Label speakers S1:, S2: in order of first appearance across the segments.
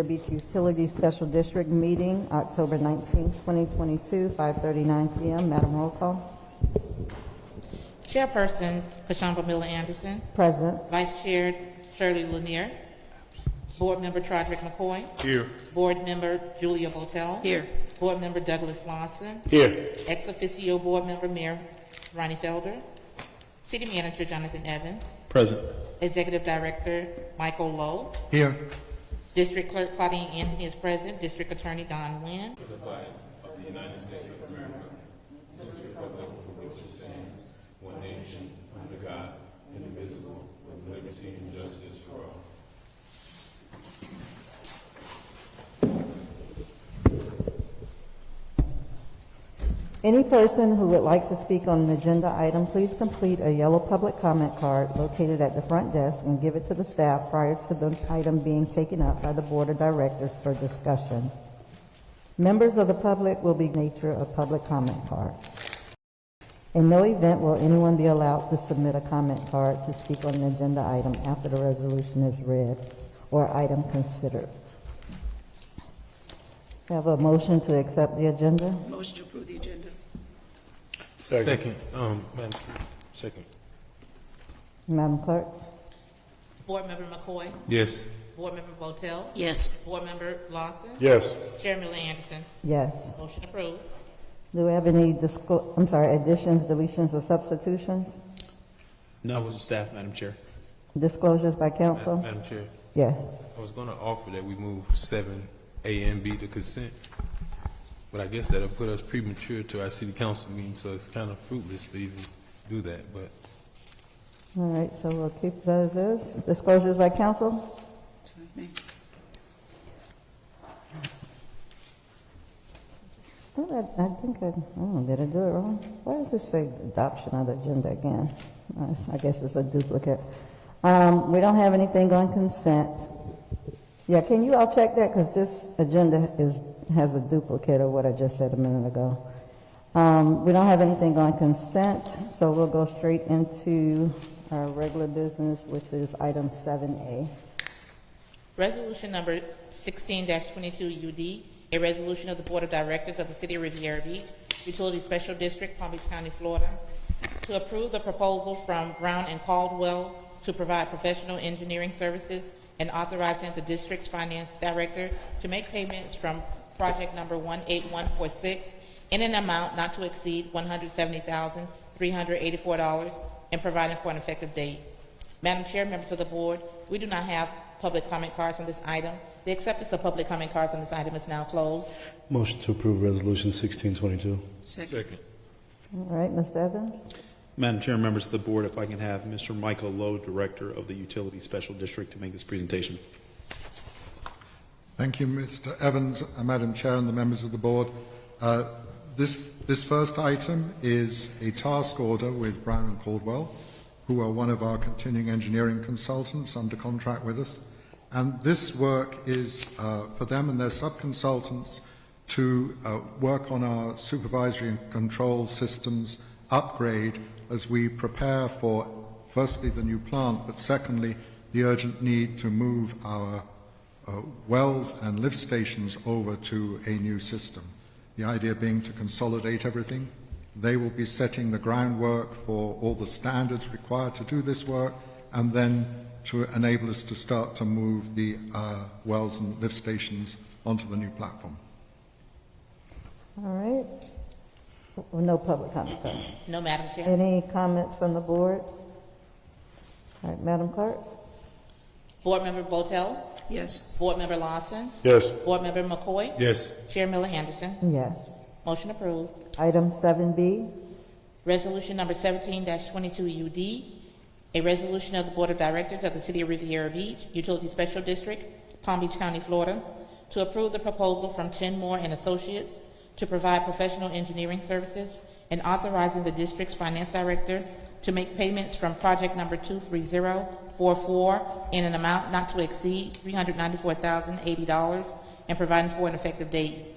S1: Beach Utility Special District meeting, October 19, 2022, 5:39 p.m. Madam Roll Call.
S2: Chairperson Kashamba Miller Anderson.
S1: Present.
S2: Vice Chair Shirley Lanier. Board Member Trodrick McCoy.
S3: Here.
S2: Board Member Julia Votel.
S4: Here.
S2: Board Member Douglas Lawson.
S3: Here.
S2: Ex officio Board Member Mayor Ronnie Felder. City Manager Jonathan Evans.
S3: Present.
S2: Executive Director Michael Lowe.
S3: Here.
S2: District Clerk Claudine Anthony is present. District Attorney Don Wynn.
S1: Any person who would like to speak on an agenda item, please complete a yellow public comment card located at the front desk and give it to the staff prior to the item being taken up by the Board of Directors for discussion. Members of the public will be nature of public comment cards. In no event will anyone be allowed to submit a comment card to speak on an agenda item after the resolution is read or item considered. Have a motion to accept the agenda?
S4: Motion to approve the agenda.
S3: Second. Madam Chair. Second.
S1: Madam Clerk?
S2: Board Member McCoy.
S3: Yes.
S2: Board Member Votel.
S4: Yes.
S2: Board Member Lawson.
S3: Yes.
S2: Chair Miller Anderson.
S1: Yes.
S2: Motion approved.
S1: Do we have any additions, deletions, or substitutions?
S5: No, with the staff, Madam Chair.
S1: Disclosures by council?
S3: Madam Chair,
S1: Yes.
S3: I was going to offer that we move 7A and B to consent, but I guess that'll put us premature to our city council meeting, so it's kind of fruitless to even do that, but
S1: All right, so we'll keep it as is. Disclosures by council?
S4: That's fine with me.
S1: Well, I think I don't know, did I do it wrong? Why does this say adoption of the agenda again? I guess it's a duplicate. We don't have anything on consent. Yeah, can you all check that? Because this agenda has a duplicate of what I just said a minute ago. We don't have anything on consent, so we'll go straight into our regular business, which is item 7A.
S2: Resolution number 16-22 UD, a resolution of the Board of Directors of the City of Riviera Beach, Utility Special District, Palm Beach County, Florida, to approve the proposal from Brown and Caldwell to provide professional engineering services and authorizing the district's finance director to make payments from project number 18146 in an amount not to exceed $170,384 and providing for an effective date. Madam Chair, members of the board, we do not have public comment cards on this item. The acceptance of public comment cards on this item is now closed.
S6: Motion to approve Resolution 1622.
S4: Second.
S1: All right, Mr. Evans?
S5: Madam Chair, members of the board, if I can have Mr. Michael Lowe, Director of the Utility Special District, to make this presentation.
S7: Thank you, Mr. Evans, Madam Chair, and the members of the board. This first item is a task order with Brown and Caldwell, who are one of our continuing engineering consultants under contract with us. And this work is for them and their subconsultants to work on our supervisory and control systems upgrade as we prepare for, firstly, the new plant, but secondly, the urgent need to move our wells and lift stations over to a new system. The idea being to consolidate everything. They will be setting the groundwork for all the standards required to do this work, and then to enable us to start to move the wells and lift stations onto the new platform.
S1: All right. No public comment.
S2: No, Madam Chair.
S1: Any comments from the board? All right, Madam Clerk?
S2: Board Member Votel.
S4: Yes.
S2: Board Member Lawson.
S3: yes.
S2: Board Member McCoy.
S3: Yes.
S2: Chair Miller Anderson.
S1: Yes.
S2: Motion approved.
S1: Item 7B.
S2: Resolution number 17-22 UD, a resolution of the Board of Directors of the City of Riviera Beach, Utility Special District, Palm Beach County, Florida, to approve the proposal from Chinmore and Associates to provide professional engineering services and authorizing the district's finance director to make payments from project number 23044 in an amount not to exceed $394,080 and providing for an effective date.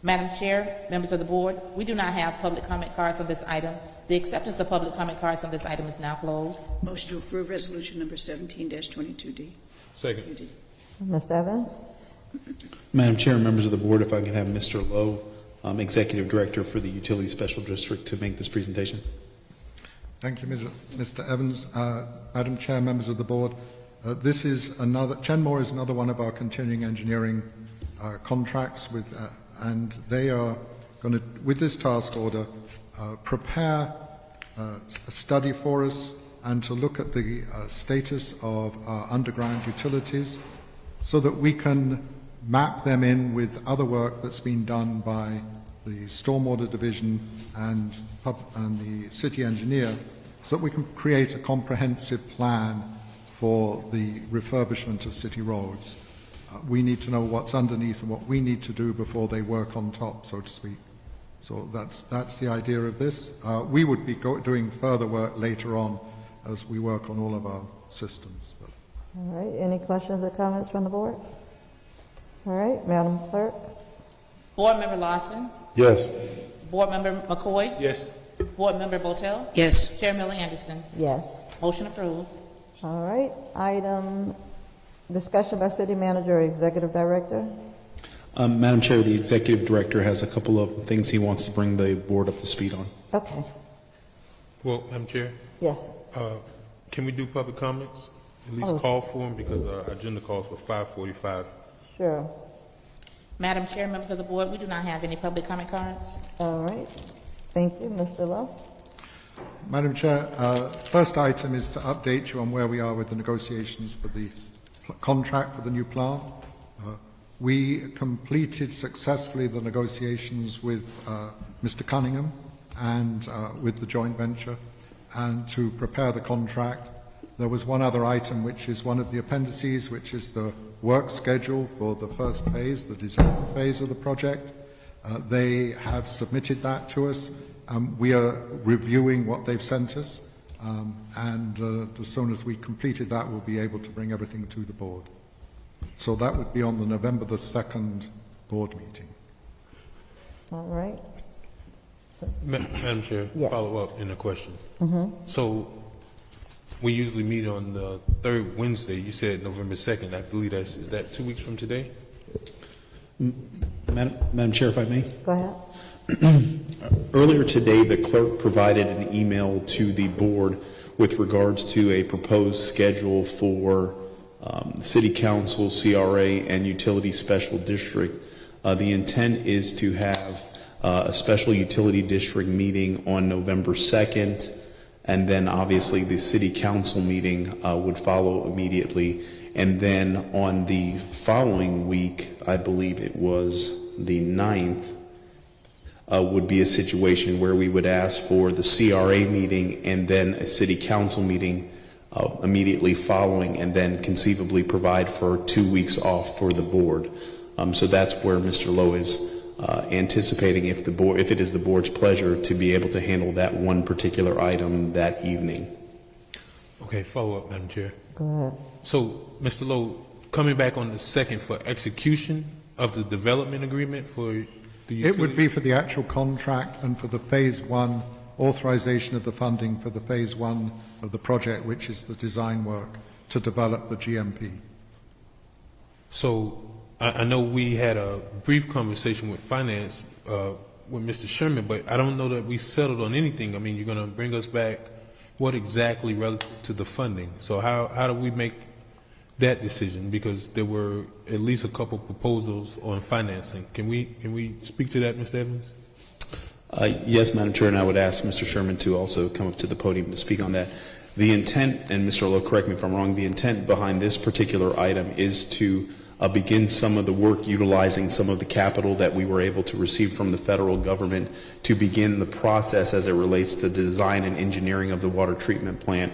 S2: Madam Chair, members of the board, we do not have public comment cards on this item. The acceptance of public comment cards on this item is now closed.
S4: Motion to approve resolution number 17-22D.
S3: Second.
S4: UD.
S1: Mr. Evans?
S5: Madam Chair, members of the board, if I can have Mr. Lowe, Executive Director for the Utility Special District, to make this presentation.
S7: Thank you, Mr. Evans. Madam Chair, members of the board, this is another, Chenmore is another one of our continuing engineering contracts with, and they are going to, with this task order, prepare a study for us and to look at the status of our underground utilities so that we can map them in with other work that's been done by the Stormwater Division and the city engineer so that we can create a comprehensive plan for the refurbishment of city roads. We need to know what's underneath and what we need to do before they work on top, so to speak. So that's the idea of this. We would be doing further work later on as we work on all of our systems. But
S1: All right, any questions or comments from the board? All right, Madam Clerk?
S2: Board Member Lawson,
S6: Yes.
S2: Board Member McCoy,
S3: Yes.
S2: Board Member Botel,
S4: Yes.
S2: Chair Millie Anderson.
S1: Yes.
S2: Motion approved.
S1: All right, item, discussion by city manager or executive director.
S5: Madam Chair, the Executive Director has a couple of things he wants to bring the board up to speed on.
S1: Okay,
S3: Well, Madam Chair,
S1: yes.
S3: can we do public comments? At least call for them because our agenda calls for 5:45.
S1: Sure.
S2: Madam Chair, members of the board, we do not have any public comment cards.
S1: All right, thank you, Mr. Lowe.
S7: Madam Chair, first item is to update you on where we are with the negotiations for the contract for the new plant. We completed successfully the negotiations with Mr. Cunningham and with the joint venture, and to prepare the contract. There was one other item which is one of the appendices, which is the work schedule for the first phase, the design phase of the project. They have submitted that to us. We are reviewing what they've sent us, and as soon as we completed that, we'll be able to bring everything to the board. So that would be on the November the 2nd board meeting.
S1: All right,
S3: Madam Chair,
S1: Yes.
S3: follow up in a question. So we usually meet on the third Wednesday. You said November 2nd. I believe is that 2 weeks from today?
S5: Madam Chair, if I may.
S1: go ahead.
S5: Earlier today, the clerk provided an email to the board with regards to a proposed schedule for City Council, CRA, and Utility Special District. The intent is to have a special utility district meeting on November 2nd, and then obviously the City Council meeting would follow immediately. And then on the following week, I believe it was the 9th, would be a situation where we would ask for the CRA meeting and then a City Council meeting immediately following, and then conceivably provide for 2 weeks off for the board. So that's where Mr. Lowe is anticipating, if it is the board's pleasure, to be able to handle that one particular item that evening.
S3: Okay, follow up, Madam Chair.
S1: Go ahead.
S3: So, Mr. Lowe, coming back on the 2nd for execution of the development agreement for the utility?
S7: It would be for the actual contract and for the phase one authorization of the funding for the phase one of the project, which is the design work to develop the GMP.
S3: So I know we had a brief conversation with finance with Mr. Sherman, but I don't know that we settled on anything. I mean, you're going to bring us back what exactly relative to the funding. So how do we make that decision? Because there were at least a couple proposals on financing. Can we speak to that, Mr. Evans?
S5: Yes, Madam Chair, and I would ask Mr. Sherman to also come up to the podium to speak on that. The intent, and Mr. Lowe, correct me if I'm wrong, the intent behind this particular item is to begin some of the work utilizing some of the capital that we were able to receive from the federal government to begin the process as it relates to the design and engineering of the water treatment plant.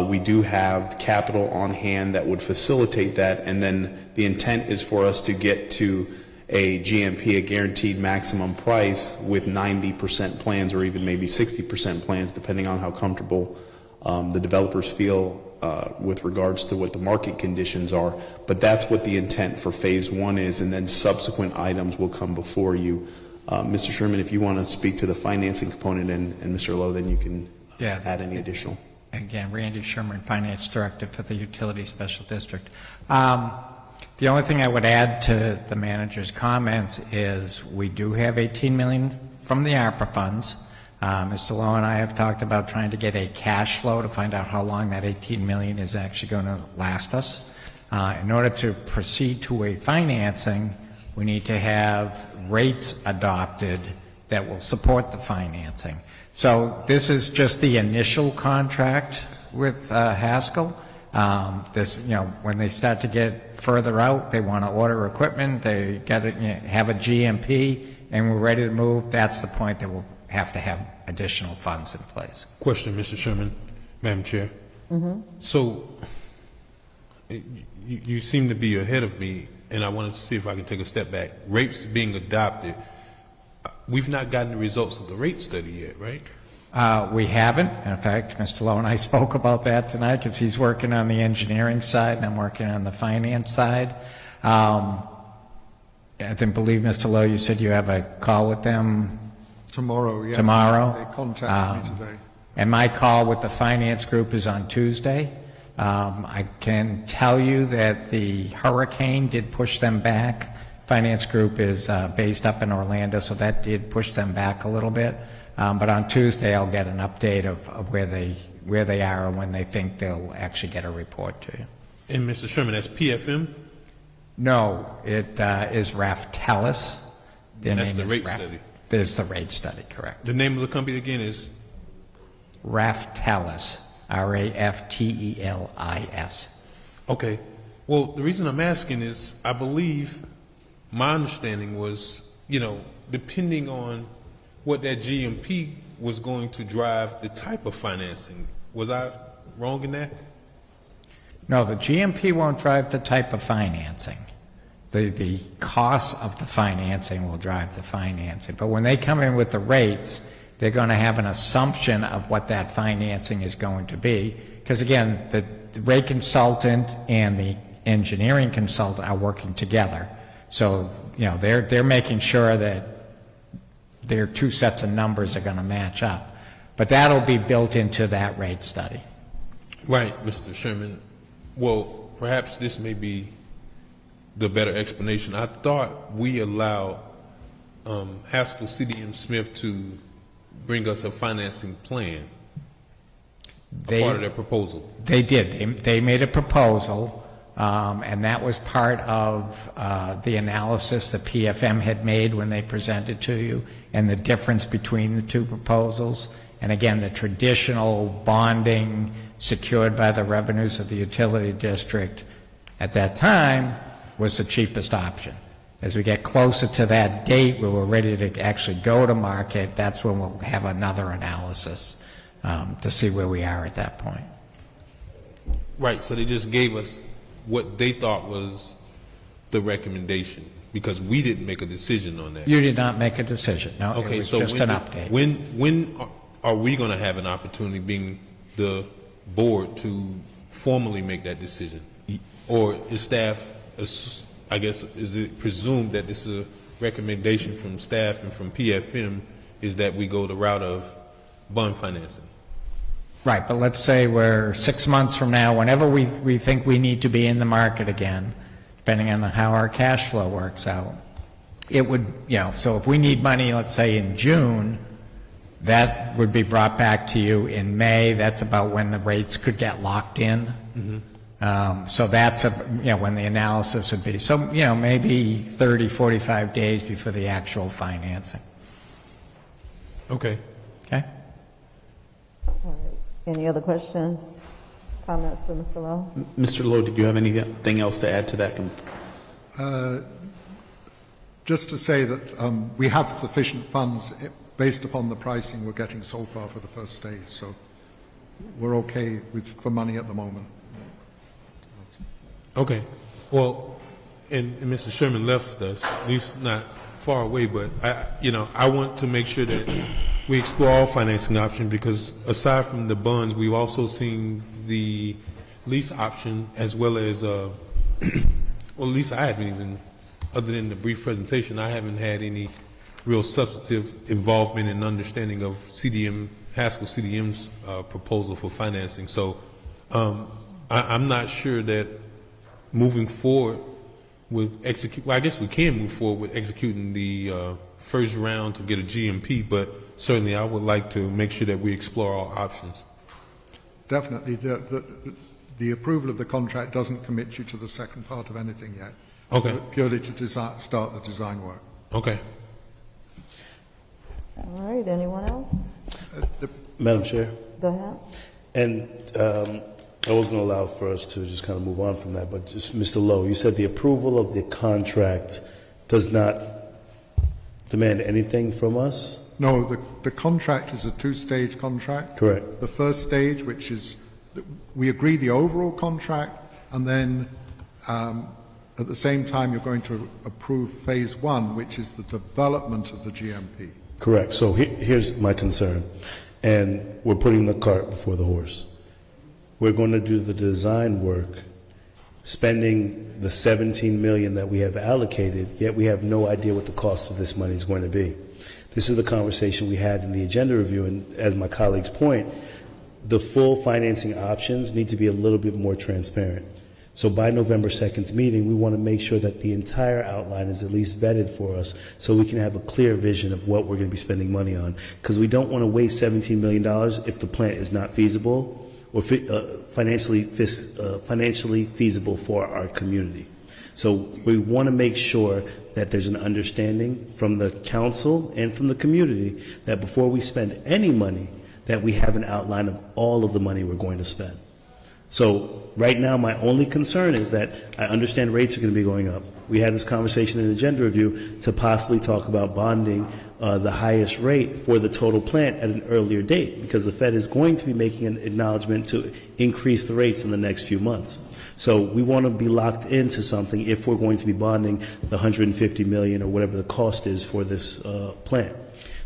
S5: We do have capital on hand that would facilitate that, and then the intent is for us to get to a GMP, a guaranteed maximum price, with 90% plans or even maybe 60% plans, depending on how comfortable the developers feel with regards to what the market conditions are. But that's what the intent for phase one is, and then subsequent items will come before you. Mr. Sherman, if you want to speak to the financing component, and Mr. Lowe, then you can add any additional.
S8: Again, Randy Sherman, Finance Director for the Utility Special District. The only thing I would add to the manager's comments is we do have 18 million from the ARPA funds. Mr. Lowe and I have talked about trying to get a cash flow to find out how long that 18 million is actually going to last us. In order to proceed to a financing, we need to have rates adopted that will support the financing. So this is just the initial contract with Haskell. This, when they start to get further out, they want to order equipment, they got to have a GMP, and we're ready to move. That's the point that we'll have to have additional funds in place.
S3: Question, Mr. Sherman, Madam Chair. So you seem to be ahead of me, and I wanted to see if I could take a step back. Rates being adopted, we've not gotten the results of the rate study yet, right?
S8: We haven't. In fact, Mr. Lowe and I spoke about that tonight because he's working on the engineering side and I'm working on the finance side. I believe, Mr. Lowe, you said you have a call with them
S7: Tomorrow, yeah.
S8: tomorrow.
S7: They contacted me today.
S8: And my call with the finance group is on Tuesday. I can tell you that the hurricane did push them back. Finance group is based up in Orlando, so that did push them back a little bit. But on Tuesday, I'll get an update of where they are and when they think they'll actually get a report to you.
S3: And Mr. Sherman, that's PFM?
S8: No, it is Raftelis.
S3: That's the rate study.
S8: There's the rate study, correct.
S3: The name of the company again is?
S8: Raftelis, Raftelis.
S3: Okay. Well, the reason I'm asking is I believe my understanding was, depending on what that GMP was going to drive the type of financing. Was I wrong in that?
S8: No, the GMP won't drive the type of financing. The cost of the financing will drive the financing. But when they come in with the rates, they're going to have an assumption of what that financing is going to be. Because again, the rate consultant and the engineering consultant are working together. So, they're making sure that their two sets of numbers are going to match up. But that'll be built into that rate study.
S3: Right, Mr. Sherman. Well, perhaps this may be the better explanation. I thought we allowed Haskell CDM Smith to bring us a financing plan, part of their proposal.
S8: They did. They made a proposal, and that was part of the analysis that PFM had made when they presented to you, and the difference between the two proposals. And again, the traditional bonding secured by the revenues of the utility district at that time was the cheapest option. As we get closer to that date where we're ready to actually go to market, that's when we'll have another analysis to see where we are at that point.
S3: Right, so they just gave us what they thought was the recommendation, because we didn't make a decision on that.
S8: You did not make a decision. No,
S3: Okay,
S8: it was
S3: so
S8: just an update.
S3: When are we going to have an opportunity, being the board, to formally make that decision? Or is staff, I guess, is it presumed that this is a recommendation from staff and from PFM, is that we go the route of bond financing?
S8: Right, but let's say we're 6 months from now, whenever we think we need to be in the market again, depending on how our cash flow works out, it would, so if we need money, let's say in June, that would be brought back to you in May. That's about when the rates could get locked in. Mm-hmm. So that's when the analysis would be. So, maybe 30, 45 days before the actual financing.
S3: Okay.
S8: Okay?
S1: All right. Any other questions, comments for Mr. Lowe?
S5: Mr. Lowe, did you have anything else to add to that?
S7: Just to say that we have sufficient funds based upon the pricing we're getting so far for the first stage, so we're okay for money at the moment.
S3: Okay. Well, and Mr. Sherman left us, at least not far away, but I want to make sure that we explore all financing options, because aside from the bonds, we've also seen the lease option, as well as, well, at least I haven't even, other than the brief presentation, I haven't had any real substantive involvement and understanding of Haskell CDM's proposal for financing. So I'm not sure that moving forward with execute, well, I guess we can move forward with executing the first round to get a GMP, but certainly I would like to make sure that we explore all options.
S7: Definitely, the approval of the contract doesn't commit you to the second part of anything yet.
S3: Okay.
S7: Purely to start the design work.
S3: Okay.
S1: All right, anyone else?
S6: Madam Chair,
S1: Go ahead.
S6: and I was going to allow for us to just kind of move on from that, but just, Mr. Lowe, you said the approval of the contract does not demand anything from us?
S7: No, the contract is a two-stage contract.
S6: Correct.
S7: The first stage, which is, we agree the overall contract, and then at the same time you're going to approve phase one, which is the development of the GMP.
S6: Correct. So here's my concern, and we're putting the cart before the horse. We're going to do the design work, spending the $17 million that we have allocated, yet we have no idea what the cost of this money is going to be. This is the conversation we had in the agenda review, and as my colleagues point, the full financing options need to be a little bit more transparent. So by November 2nd's meeting, we want to make sure that the entire outline is at least vetted for us so we can have a clear vision of what we're going to be spending money on. Because we don't want to waste $17 million if the plant is not feasible or financially feasible for our community. So we want to make sure that there's an understanding from the council and from the community that before we spend any money, that we have an outline of all of the money we're going to spend. So right now, my only concern is that I understand rates are going to be going up. We had this conversation in the agenda review to possibly talk about bonding the highest rate for the total plant at an earlier date, because the Fed is going to be making an acknowledgement to increase the rates in the next few months. So we want to be locked into something if we're going to be bonding the $150 million or whatever the cost is for this plant.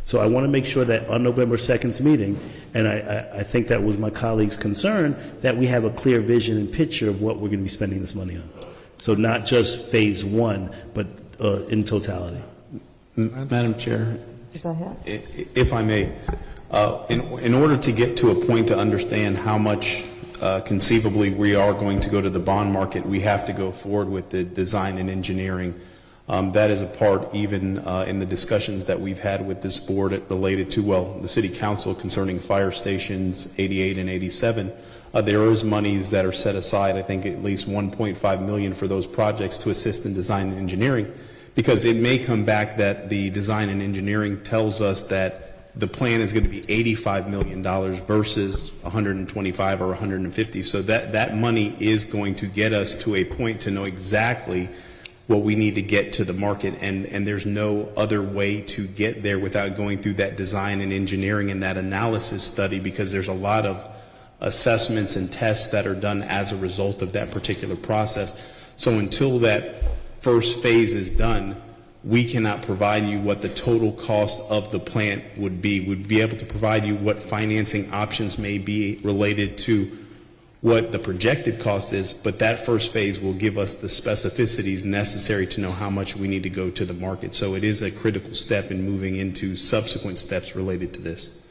S6: So I want to make sure that on November 2nd's meeting, and I think that was my colleague's concern, that we have a clear vision and picture of what we're going to be spending this money on. So not just phase one, but in totality.
S5: Madam Chair,
S1: Go ahead.
S5: if I may, in order to get to a point to understand how much conceivably we are going to go to the bond market, we have to go forward with the design and engineering. That is a part even in the discussions that we've had with this board related to, well, the city council concerning fire stations 88 and 87. There is monies that are set aside, I think at least $1.5 million for those projects to assist in design and engineering, because it may come back that the design and engineering tells us that the plan is going to be $85 million versus 125 or 150. So that money is going to get us to a point to know exactly what we need to get to the market, and there's no other way to get there without going through that design and engineering and that analysis study, because there's a lot of assessments and tests that are done as a result of that particular process. So until that first phase is done, we cannot provide you what the total cost of the plant would be. We'd be able to provide you what financing options may be related to what the projected cost is, but that first phase will give us the specificities necessary to know how much we need to go to the market. So it is a critical step in moving into subsequent steps related to this.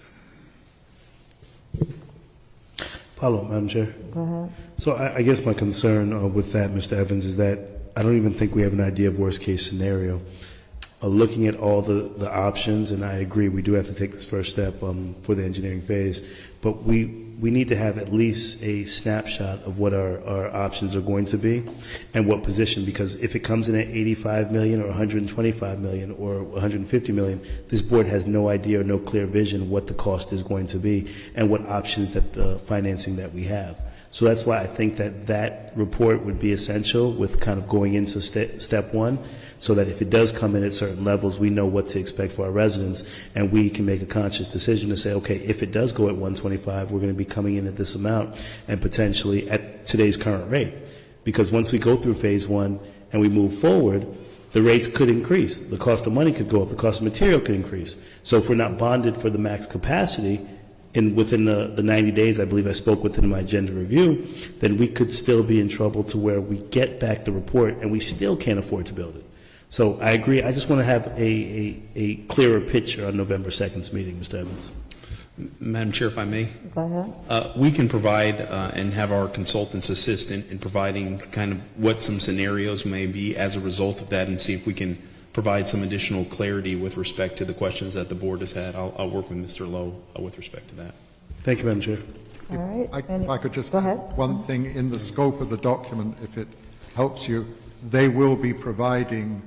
S6: Follow up, Madam Chair.
S1: Go ahead.
S6: So I guess my concern with that, Mr. Evans, is that I don't even think we have an idea of worst case scenario. Looking at all the options, and I agree we do have to take this first step for the engineering phase, but we need to have at least a snapshot of what our options are going to be and what position, because if it comes in at 85 million or 125 million or 150 million, this board has no idea or no clear vision of what the cost is going to be and what options that the financing that we have. So that's why I think that report would be essential with kind of going into step one, so that if it does come in at certain levels, we know what to expect for our residents, and we can make a conscious decision to say, okay, if it does go at 125, we're going to be coming in at this amount and potentially at today's current rate. Because once we go through phase one and we move forward, the rates could increase. The cost of money could go up. The cost of material could increase. So if we're not bonded for the max capacity, within the 90 days, I believe I spoke within my agenda review, then we could still be in trouble to where we get back the report and we still can't afford to build it. So I agree. I just want to have a clearer picture on November 2nd's meeting, Mr. Evans.
S5: Madam Chair, if I may,
S1: Go ahead.
S5: we can provide and have our consultants assist in providing kind of what some scenarios may be as a result of that, and see if we can provide some additional clarity with respect to the questions that the board has had. I'll work with Mr. Lowe with respect to that.
S6: Thank you, Madam Chair.
S1: All right.
S7: If I could just
S1: Go ahead.
S7: add one thing in the scope of the document, if it helps you, they will be providing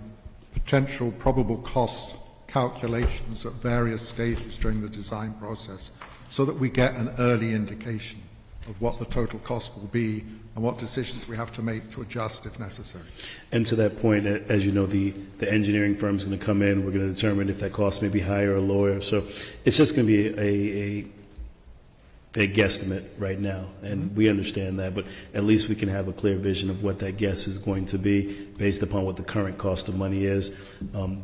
S7: potential probable cost calculations at various stages during the design process so that we get an early indication of what the total cost will be and what decisions we have to make to adjust if necessary.
S6: And to that point, as you know, the engineering firm is going to come in. We're going to determine if that cost may be higher or lower. So it's just going to be a guesstimate right now, and we understand that, but at least we can have a clear vision of what that guess is going to be based upon what the current cost of money is,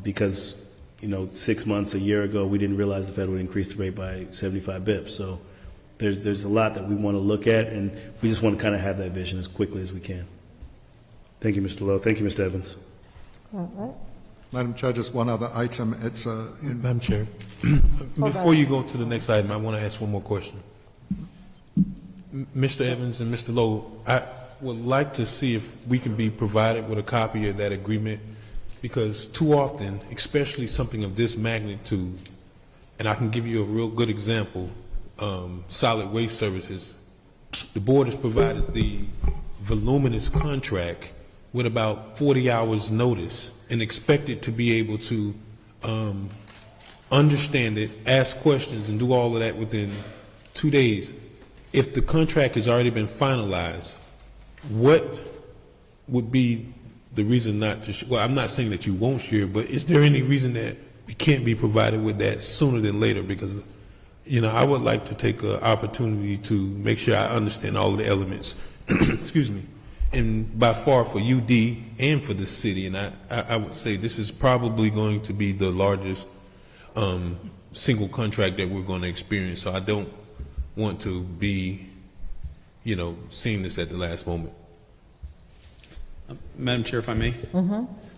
S6: because, you know, 6 months, a year ago, we didn't realize the Fed would increase the rate by 75 bips. So there's a lot that we want to look at, and we just want to kind of have that vision as quickly as we can. Thank you, Mr. Lowe. Thank you, Mr. Evans.
S1: All right.
S7: Madam Chair, just one other item. It's
S3: Madam Chair, before you go to the next item, I want to ask one more question. Mr. Evans and Mr. Lowe, I would like to see if we can be provided with a copy of that agreement, because too often, especially something of this magnitude, and I can give you a real good example, solid waste services, the board has provided the voluminous contract with about 40 hours notice and expected to be able to understand it, ask questions, and do all of that within 2 days. If the contract has already been finalized, what would be the reason not to well, I'm not saying that you won't share, but is there any reason that we can't be provided with that sooner than later? Because, you know, I would like to take an opportunity to make sure I understand all of the elements, excuse me, and by far for UD and for the city, and I would say this is probably going to be the largest single contract that we're going to experience, so I don't want to be, you know, seeing this at the last moment.
S5: Madam Chair, if I may?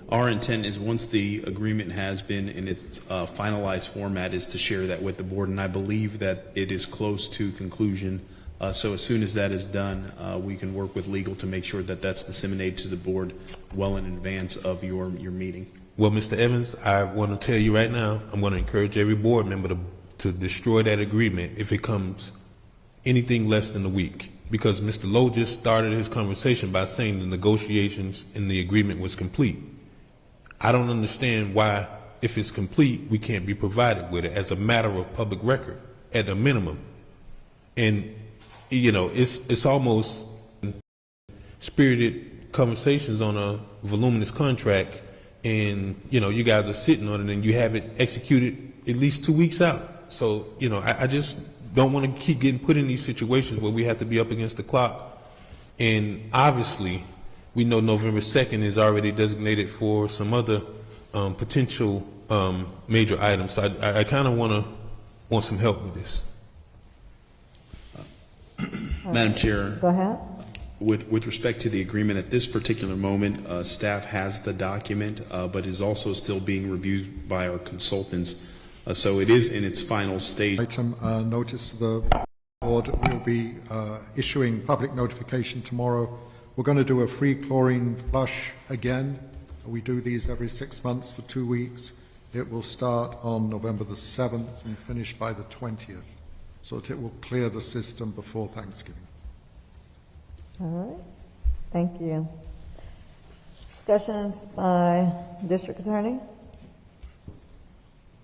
S5: Our intent is, once the agreement has been in its finalized format, is to share that with the board, and I believe that it is close to conclusion. So as soon as that is done, we can work with legal to make sure that that's disseminated to the board well in advance of your meeting.
S3: Well, Mr. Evans, I want to tell you right now, I'm going to encourage every board member to destroy that agreement if it comes anything less than a week, because Mr. Lowe just started his conversation by saying the negotiations and the agreement was complete. I don't understand why, if it's complete, we can't be provided with it as a matter of public record at a minimum. And, you know, it's almost spirited conversations on a voluminous contract, and, you know, you guys are sitting on it and you have it executed at least 2 weeks out. So, you know, I just don't want to keep getting put in these situations where we have to be up against the clock. And obviously, we know November 2nd is already designated for some other potential major items. So I kind of want some help with this.
S5: Madam Chair,
S1: Go ahead.
S5: with respect to the agreement, at this particular moment, staff has the document, but is also still being reviewed by our consultants. So it is in its final stage.
S7: Item notice to the board. We'll be issuing public notification tomorrow. We're going to do a free chlorine flush again. We do these every 6 months for 2 weeks. It will start on November the 7th and finish by the 20th, so that it will clear the system before Thanksgiving.
S1: All right. Thank you. Discussions by District Attorney?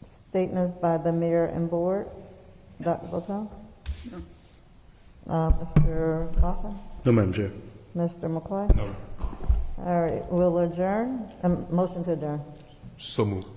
S1: Statements by the Mayor and Board? Dr. Votel?
S4: No.
S1: Mr. Lawson?
S6: No, Madam Chair.
S1: Mr. McCoy?
S3: No.
S1: All right, we'll adjourn. Motion to adjourn.
S3: So moved.